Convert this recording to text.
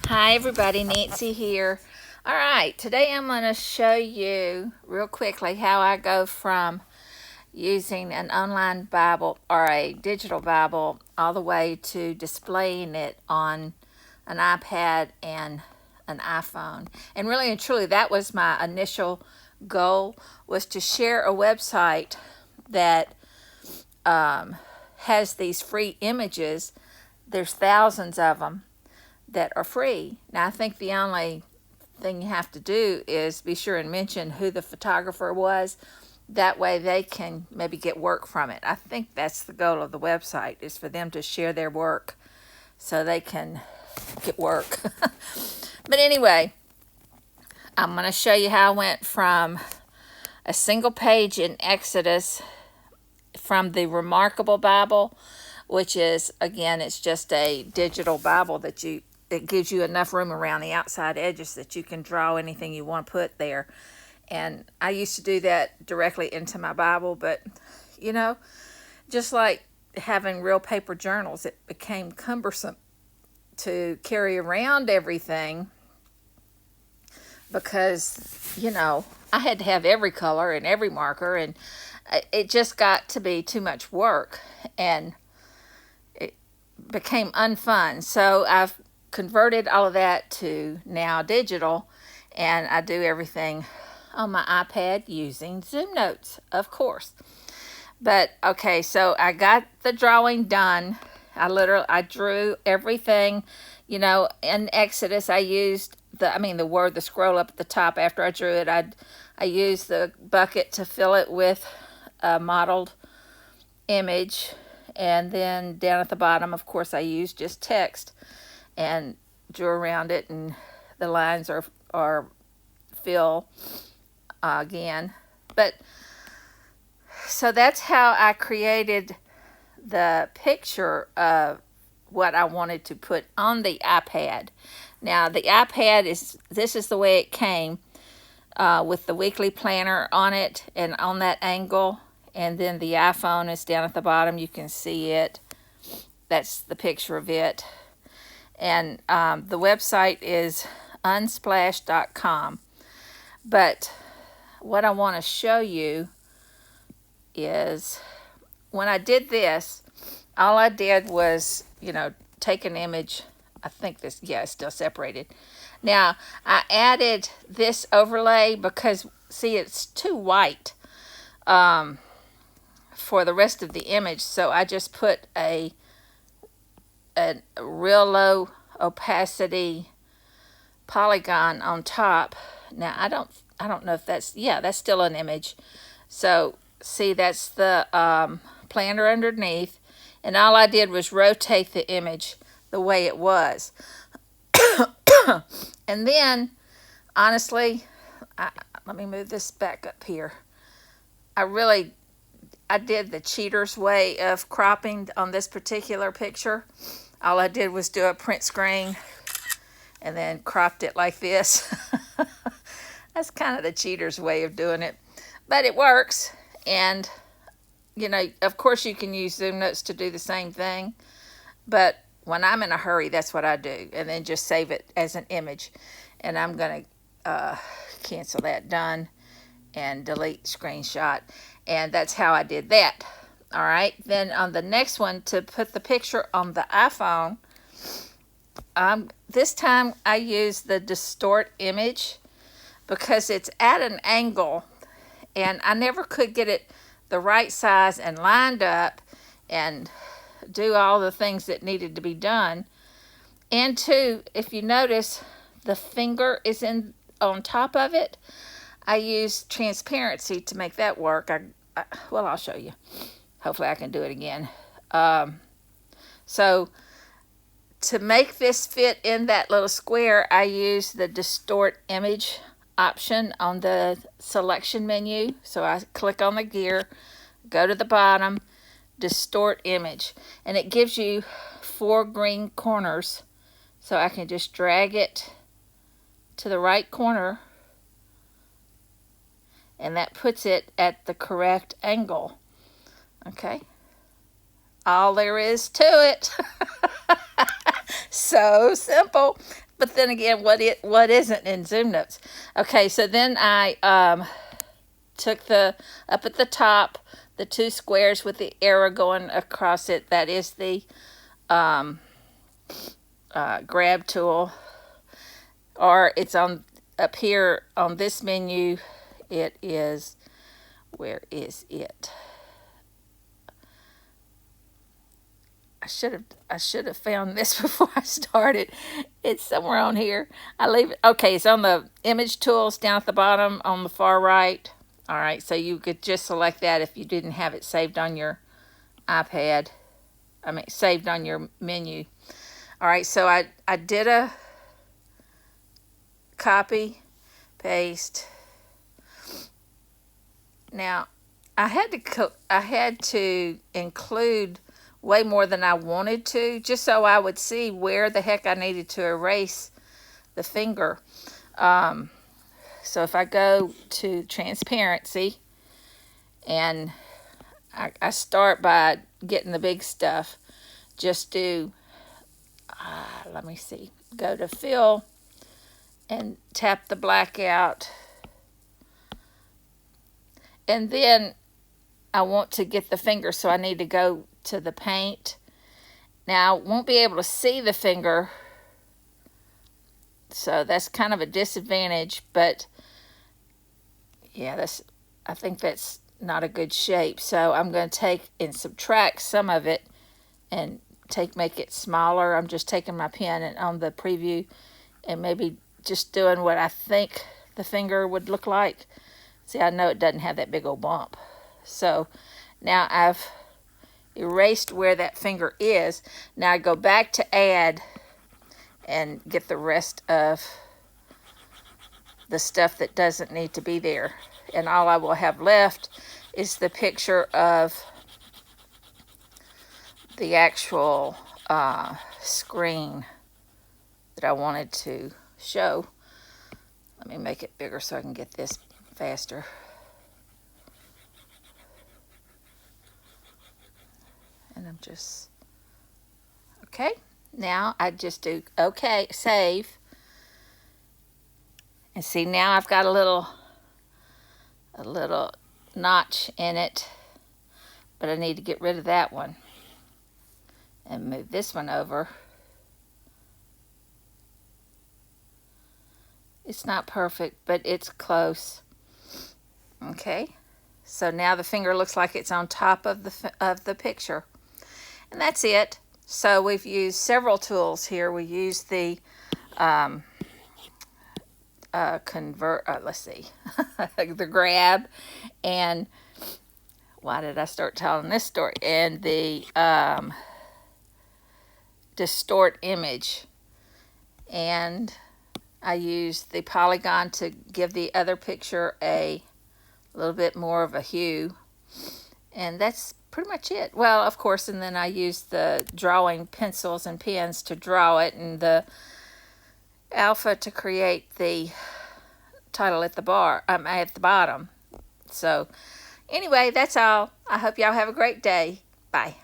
Hi everybody, Nancy here. Alright, today I'm going to show you real quickly how I go from using an online Bible or a digital Bible all the way to displaying it on an iPad and an iPhone. And really and truly that was my initial goal, was to share a website that has these free images. There's thousands of them that are free. Now, I think the only thing you have to do is be sure and mention who the photographer was. That way they can maybe get work from it. I think that's the goal of the website, is for them to share their work so they can get work. But anyway, I'm going to show you how I went from a single page in Exodus from the Remarkable Bible, which is, again, it's just a digital Bible that gives you enough room around the outside edges that you can draw anything you want to put there. And I used to do that directly into my Bible, but you know, just like having real paper journals, it became cumbersome to carry around everything because, you know, I had to have every color and every marker, and it just got to be too much work and it became unfun. So I've converted all of that to now digital, and I do everything on my iPad using ZoomNotes, of course. But okay, so I got the drawing done. I drew everything. You know, in Exodus I used the scroll up at the top. After I drew it, I used the bucket to fill it with a modeled image, and then down at the bottom, of course, I used just text and drew around it, and the lines are fill again. But so that's how I created the picture of what I wanted to put on the iPad. Now the iPad this is the way it came, with the weekly planner on it and on that angle, and then the iPhone is down at the bottom. You can see it. That's the picture of it. And the website is unsplash.com. But what I want to show you is when I did this, all I did was, take an image. I think it's still separated. Now, I added this overlay because, see, it's too white for the rest of the image. So I just put a real low opacity polygon on top. Now I don't know if that's still an image. So see, that's the planner underneath, and all I did was rotate the image the way it was. And then honestly, let me move this back up here. I did the cheater's way of cropping on this particular picture. All I did was do a print screen and then cropped it like this. That's kind of the cheater's way of doing it, but it works. And of course you can use ZoomNotes to do the same thing, but when I'm in a hurry, that's what I do, and then just save it as an image. And I'm going to cancel that, done, and delete screenshot. And that's how I did that. All right, then on the next one, to put the picture on the iPhone, this time I used the distort image because it's at an angle, and I never could get it the right size and lined up and do all the things that needed to be done. And two, if you notice, the finger is on top of it. I used transparency to make that work. I'll show you. Hopefully I can do it again. So to make this fit in that little square, I use the distort image option on the selection menu. So I click on the gear, go to the bottom, distort image, and it gives you 4 green corners. So I can just drag it to the right corner, and that puts it at the correct angle. Okay, all there is to it. So simple. But then again, what isn't in ZoomNotes? Okay, so then I took the up at the top the two squares with the arrow going across it. That is the um, grab tool, or it's on up here on this menu. It is, where is it? I should have found this before I started. It's somewhere on here. I leave it. Okay, it's on the image tools down at the bottom on the far right. All right, so you could just select that if you didn't have it saved on your iPad. I mean, saved on your menu. All right, so I did a copy, paste. Now, I had to include way more than I wanted to, just so I would see where the heck I needed to erase the finger. So if I go to transparency, and I start by getting the big stuff, just do, let me see, go to fill and tap the black out. And then I want to get the finger, so I need to go to the paint. Now, I won't be able to see the finger, so that's kind of a disadvantage, but yeah, I think that's not a good shape. So I'm going to take and subtract some of it and make it smaller. I'm just taking my pen and on the preview and maybe just doing what I think the finger would look like. See, I know it doesn't have that big old bump. So now I've erased where that finger is. Now I go back to add and get the rest of the stuff that doesn't need to be there. And all I will have left is the picture of the actual screen that I wanted to show. Let me make it bigger so I can get this faster. And I'm just, okay. Now I just do okay, save. And see, now I've got a little notch in it, but I need to get rid of that one and move this one over. It's not perfect, but it's close. Okay, so now the finger looks like it's on top of the picture, and that's it. So we've used several tools here. We used the let's see, the grab, and why did I start telling this story? And the distort image, and I used the polygon to give the other picture a little bit more of a hue, and that's pretty much it. Well, of course, and then I used the drawing pencils and pens to draw it, and the alpha to create the title at the bottom. So anyway, that's all. I hope y'all have a great day. Bye.